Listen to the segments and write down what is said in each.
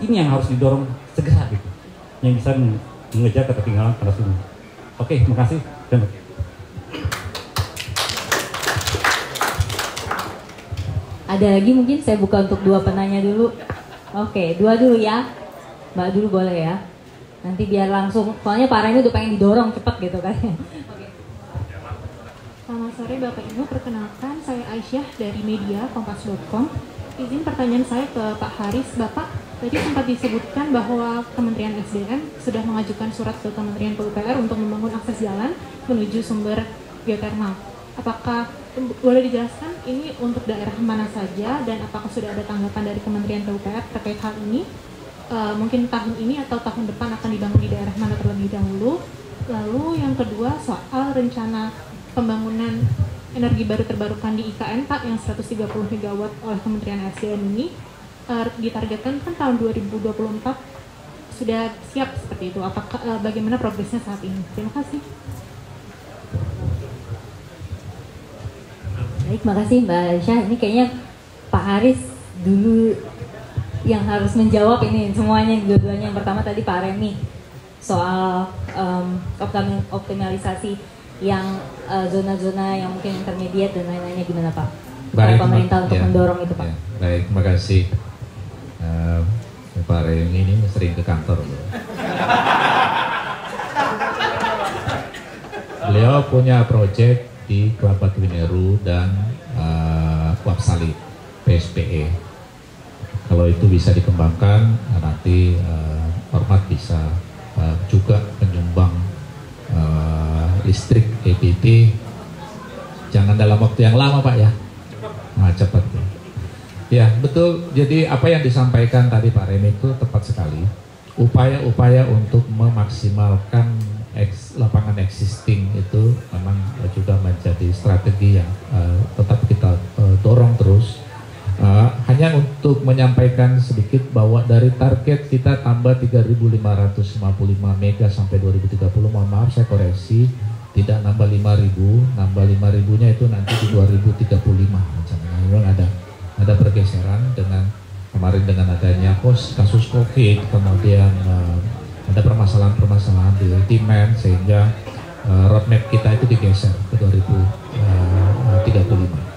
ini yang harus didorong segera gitu, yang bisa mengejar ketertinggalan generasi ini. Oke, terima kasih. Ada lagi mungkin saya buka untuk 2 penanya dulu. Oke, 2 dulu ya. Mbak dulu boleh ya. Nanti biar langsung, soalnya Pak Remi udah pengen didorong cepet gitu kan. Selamat sore Bapak Ibu, perkenalkan saya Aisyah dari media kompas.com. Izin pertanyaan saya ke Pak Haris. Bapak, tadi sempat disebutkan bahwa Kementerian SDM sudah mengajukan surat ke Kementerian PUPR untuk membangun akses jalan menuju sumber geotermal. Apakah boleh dijelaskan ini untuk daerah mana saja dan apakah sudah ada tanggapan dari Kementerian PUPR terkait hal ini? Mungkin tahun ini atau tahun depan akan dibangun di daerah mana terlebih dahulu? Lalu yang kedua soal rencana pembangunan energi baru terbarukan di IKN Pak yang 130 MW oleh Kementerian SDM ini ditargetkan kan tahun 2024 sudah siap seperti itu. Apakah bagaimana progresnya saat ini? Terima kasih. Baik, makasih Mbak Aisyah. Ini kayaknya Pak Haris dulu yang harus menjawab ini semuanya, dua-duanya. Yang pertama tadi Pak Remi soal optimalisasi yang zona-zona yang mungkin intermediate dan lain-lainnya, gimana Pak? Baik, pemerintah untuk mendorong itu Pak. Ya, baik, terima kasih. Pak Remi ini sering ke kantor. Beliau punya proyek di Kelapa Twineru dan Wapsali PSPE. Kalau itu bisa dikembangkan, nanti Ormat bisa juga menyumbang listrik EPT. Jangan dalam waktu yang lama Pak ya, cepat. Ya betul. Jadi apa yang disampaikan tadi Pak Remi itu tepat sekali. Upaya-upaya untuk memaksimalkan lapangan existing itu memang juga menjadi strategi yang tetap kita dorong terus. Hanya untuk menyampaikan sedikit bahwa dari target kita tambah 3.555 mega sampai 2030, mohon maaf saya koreksi, tidak nambah 5.000, nambah 5.000-nya itu nanti di 2035 rencananya. Memang ada pergeseran dengan kemarin dengan adanya kasus COVID, kemudian ada permasalahan-permasalahan di demand sehingga roadmap kita itu digeser ke 2035.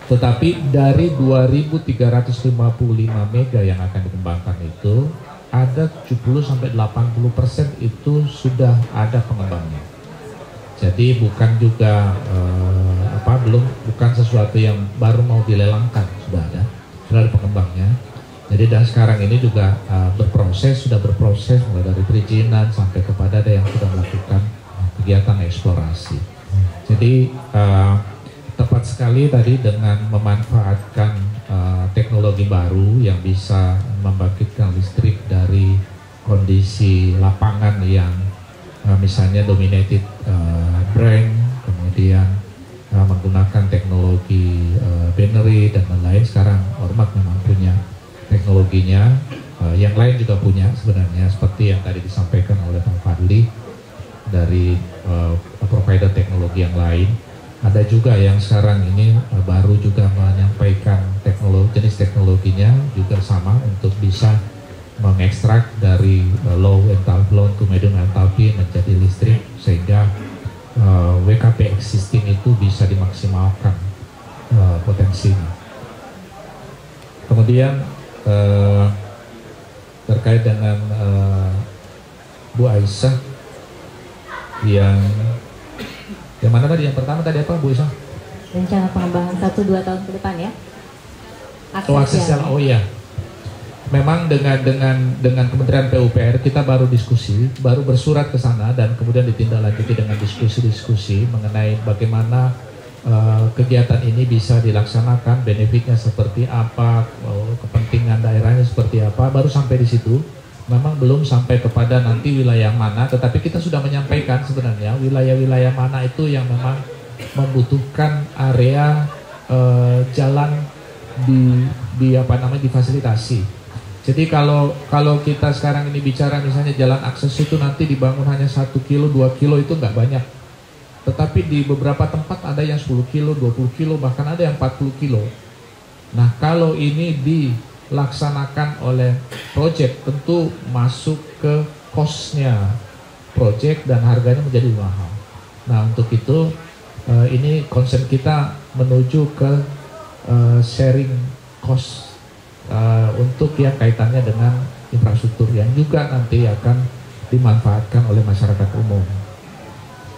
Tetapi dari 2.355 mega yang akan dikembangkan itu ada 70-80% itu sudah ada pengembangnya. Jadi bukan juga bukan sesuatu yang baru mau dilelangkan, sudah ada pengembangnya. Jadi dan sekarang ini juga sudah berproses mulai dari perizinan sampai kepada ada yang sudah melakukan kegiatan eksplorasi. Jadi tepat sekali tadi dengan memanfaatkan teknologi baru yang bisa membangkitkan listrik dari kondisi lapangan yang misalnya dominated brand, kemudian menggunakan teknologi binary dan lain-lain. Sekarang Ormat memang punya teknologinya, yang lain juga punya sebenarnya, seperti yang tadi disampaikan oleh Pak Fadli dari provider teknologi yang lain. Ada juga yang sekarang ini baru juga menyampaikan jenis teknologinya juga sama untuk bisa mengekstrak dari low to medium enthalpy menjadi listrik sehingga WKP existing itu bisa dimaksimalkan potensinya. Kemudian terkait dengan Bu Aisyah yang mana tadi? Yang pertama tadi apa Bu Aisyah? Rencana pengembangan 1-2 tahun ke depan ya. Akses jalan. Oh iya. Memang dengan Kementerian PUPR kita baru bersurat ke sana dan kemudian ditindaklanjuti dengan diskusi-diskusi mengenai bagaimana kegiatan ini bisa dilaksanakan, benefitnya seperti apa, kepentingan daerahnya seperti apa. Baru sampai di situ. Memang belum sampai kepada nanti wilayah mana, tetapi kita sudah menyampaikan sebenarnya wilayah-wilayah mana itu yang memang membutuhkan area jalan difasilitasi. Jadi kalau kita sekarang ini bicara misalnya jalan akses itu nanti dibangun hanya 1 kilo, 2 kilo itu nggak banyak. Tetapi di beberapa tempat ada yang 10 kilo, 20 kilo, bahkan ada yang 40 kilo. Nah kalau ini dilaksanakan oleh project tentu masuk ke cost-nya project dan harganya menjadi mahal. Nah untuk itu ini concern kita menuju ke sharing cost untuk yang kaitannya dengan infrastruktur yang juga nanti akan dimanfaatkan oleh masyarakat umum.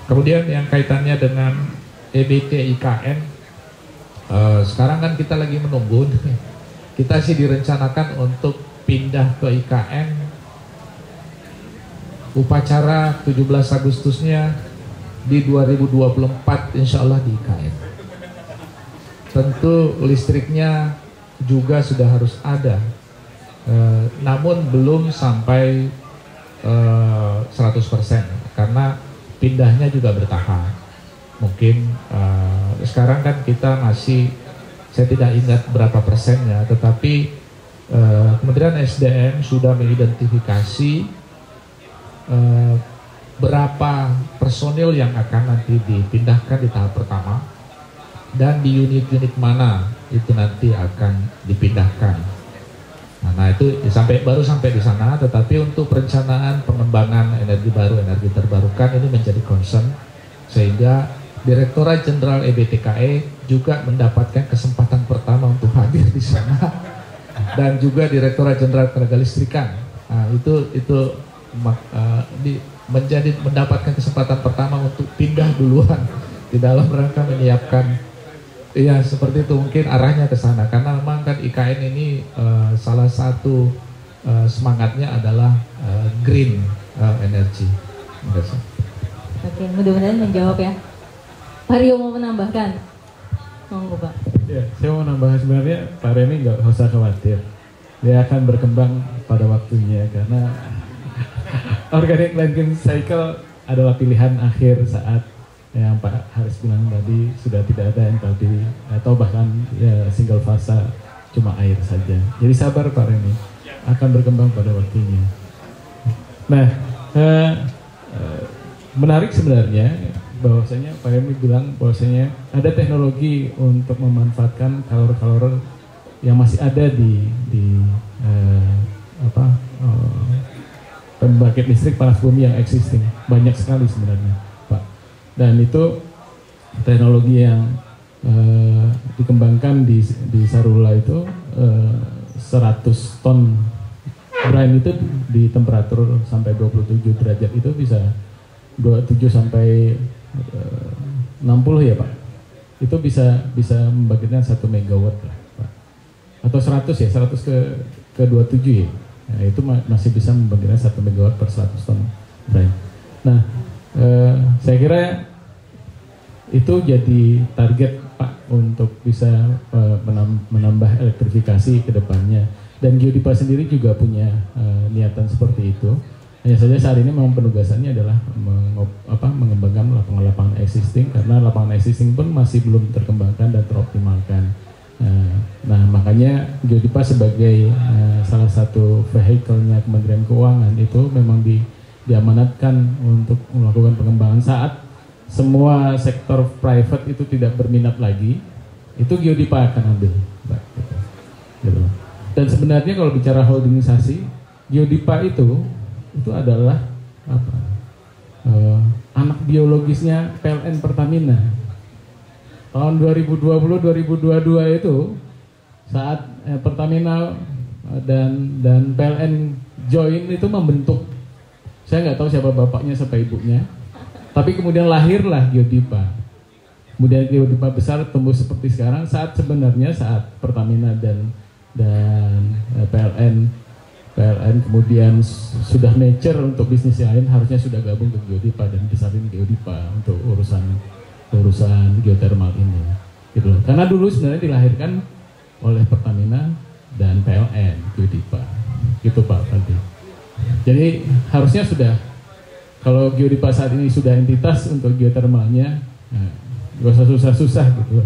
Kemudian yang kaitannya dengan EBT IKN, sekarang kan kita lagi menunggu. Kita sih direncanakan untuk pindah ke IKN upacara 17 Agustusnya di 2024 insya Allah di IKN. Tentu listriknya juga sudah harus ada, namun belum sampai 100% karena pindahnya juga bertahap. Mungkin sekarang kan kita masih, saya tidak ingat berapa persennya, tetapi Kementerian SDM sudah mengidentifikasi berapa personil yang akan nanti dipindahkan di tahap pertama dan di unit-unit mana itu nanti akan dipindahkan. Nah itu baru sampai di sana, tetapi untuk perencanaan pengembangan energi baru, energi terbarukan ini menjadi concern, sehingga Direktorat Jenderal EBTKE juga mendapatkan kesempatan pertama untuk hadir di sana, dan juga Direktorat Jenderal Ketenaga-Listrikan. Nah, itu mendapatkan kesempatan pertama untuk pindah duluan di dalam rangka menyiapkan, ya seperti itu mungkin arahnya ke sana, karena memang kan IKN ini salah satu semangatnya adalah green energy. Oke, mudah-mudahan menjawab ya. Pak Rio mau menambahkan? Monggo Pak. Ya, saya mau menambahkan sebenarnya Pak Remy nggak usah khawatir, dia akan berkembang pada waktunya karena organic landfill cycle adalah pilihan akhir saat yang Pak Haris bilang tadi sudah tidak ada enthalpy atau bahkan ya, single fase cuma air saja. Jadi sabar Pak Remy, akan berkembang pada waktunya. Nah, menarik sebenarnya bahwasanya Pak Remy bilang bahwasanya ada teknologi untuk memanfaatkan kalor-kalor yang masih ada di pembangkit listrik panas bumi yang existing, banyak sekali sebenarnya Pak. Dan itu teknologi yang dikembangkan di Sarula itu 100 ton brine itu di temperatur sampai 27 derajat itu bisa 27 sampai 60 ya Pak. Itu bisa membangkitkan 1 megawatt lah Pak. Atau 100 ya, 100 ke 27 ya. Nah, itu masih bisa membangkitkan 1 megawatt per 100 ton brine. Nah, saya kira itu jadi target Pak untuk bisa menambah elektrifikasi ke depannya. Dan Geodipa sendiri juga punya niatan seperti itu. Hanya saja saat ini memang penugasannya adalah mengembangkan lapangan-lapangan existing, karena lapangan existing pun masih belum terkembangkan dan teroptimalkan. Nah, makanya Geodipa sebagai salah satu vehicle-nya Kementerian Keuangan itu memang diamanatkan untuk melakukan pengembangan saat semua sektor private itu tidak berminat lagi, itu Geodipa akan ambil. Gitu. Dan sebenarnya kalau bicara holdingisasi, Geodipa itu adalah anak biologisnya PLN Pertamina. Tahun 2020-2022 itu saat Pertamina dan PLN join itu membentuk, saya nggak tahu siapa bapaknya siapa ibunya, tapi kemudian lahirlah Geodipa. Kemudian Geodipa besar tumbuh seperti sekarang, saat Pertamina dan PLN kemudian sudah mature untuk bisnis yang lain, harusnya sudah gabung ke Geodipa dan besarin Geodipa untuk urusan geothermal ini, gitu loh. Karena dulu sebenarnya dilahirkan oleh Pertamina dan PLN Geodipa, gitu Pak Fadli. Jadi harusnya sudah, kalau Geodipa saat ini sudah entitas untuk geothermalnya, gak usah susah-susah gitu.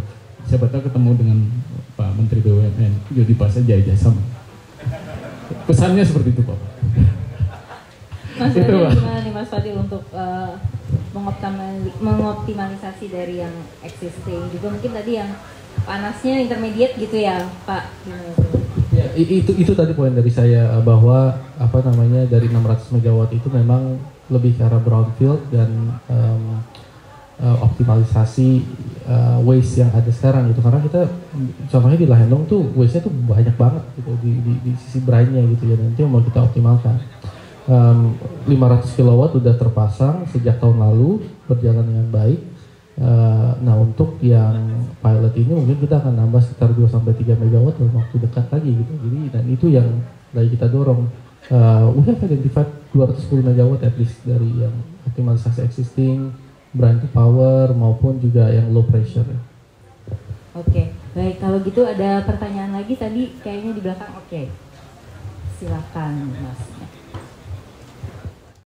Siapa tahu ketemu dengan Pak Menteri BUMN, Geodipa saja sama. Pesannya seperti itu Pak. Mas Fadil gimana nih Mas Fadil untuk mengoptimalisasi dari yang existing, juga mungkin tadi yang panasnya intermediate gitu ya Pak? Gimana itu? Ya, Itu tadi poin dari saya bahwa apa namanya dari 600 megawatt itu memang lebih ke arah brownfield dan optimalisasi waste yang ada sekarang gitu, karena kita contohnya di Lahendong tuh waste-nya tuh banyak banget gitu di sisi brine-nya gitu ya, nanti mau kita optimalkan. 500 kilowatt udah terpasang sejak tahun lalu, berjalan dengan baik. Nah untuk yang pilot ini mungkin kita akan nambah sekitar 2-3 megawatt dalam waktu dekat lagi gitu. Jadi dan itu yang lagi kita dorong. We have identified 210 megawatt at least dari yang optimalisasi existing, brine to power maupun juga yang low pressure. Oke, baik, kalau gitu ada pertanyaan lagi tadi kayaknya di belakang. Oke, silakan Mas.